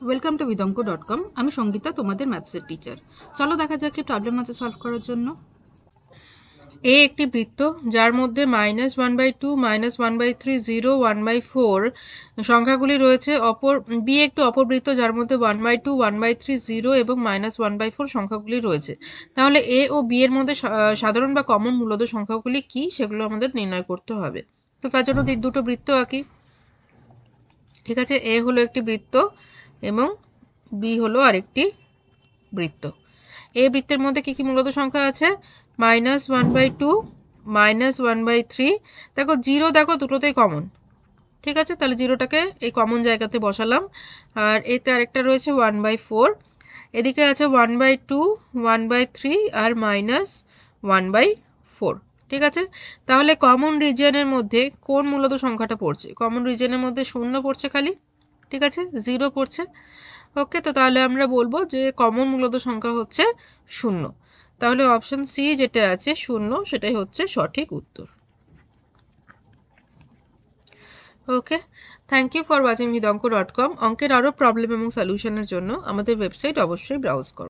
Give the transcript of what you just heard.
Welcome to vidonko.com। আমি সঙ্গীতা, তোমাদের ম্যাথসের teacher. চলো দেখা যাক কি প্রবলেম আছে সলভ করার জন্য। এ একটি বৃত্ত যার মধ্যে -1/2, -1/3, 0, 1/4 সংখ্যাগুলি রয়েছে। বি একটি অপর বৃত্ত যার মধ্যে 1/2, 1/3, 0 এবং -1/4 সংখ্যাগুলি রয়েছে। তাহলে এ ও বি এর মধ্যে সাধারণ বা কমন মূলদ সংখ্যাগুলি কি, সেগুলো আমাদের নির্ণয় করতে হবে। তো তার জন্য দুটো বৃত্ত আঁকি। ঠিক আছে, এ হলো একটি বৃত্ত এবং বি হলো আরেকটি বৃত্ত। এই বৃত্তের মধ্যে কি কি মূলত সংখ্যা আছে? -1/2, -1/3। দেখো জিরো, দেখো দুটোতেই কমন। ঠিক আছে, তাহলে জিরোটাকে এই কমন জায়গাতে বসালাম। আর এতে আরেকটা রয়েছে 1/4। এদিকে আছে 1/2, 1/3 আর -1/4। ঠিক আছে, তাহলে কমন রিজিয়নের মধ্যে কোন মূলত সংখ্যাটা পড়ছে? কমন রিজিয়নের মধ্যে 0 পড়ছে খালি। ঠিক আছে, 0 পড়ছে। ওকে, তো তাহলে আমরা বলবো যে কমন মূলত সংখ্যা হচ্ছে 0। তাহলে অপশন সি যেটা আছে 0, সেটাই হচ্ছে সঠিক উত্তর। Okay, thank you for watching vidonko.com। অঙ্কের আরও প্রবলেম এবং সলিউশনের জন্য আমাদের ওয়েবসাইট অবশ্যই ব্রাউজ করো।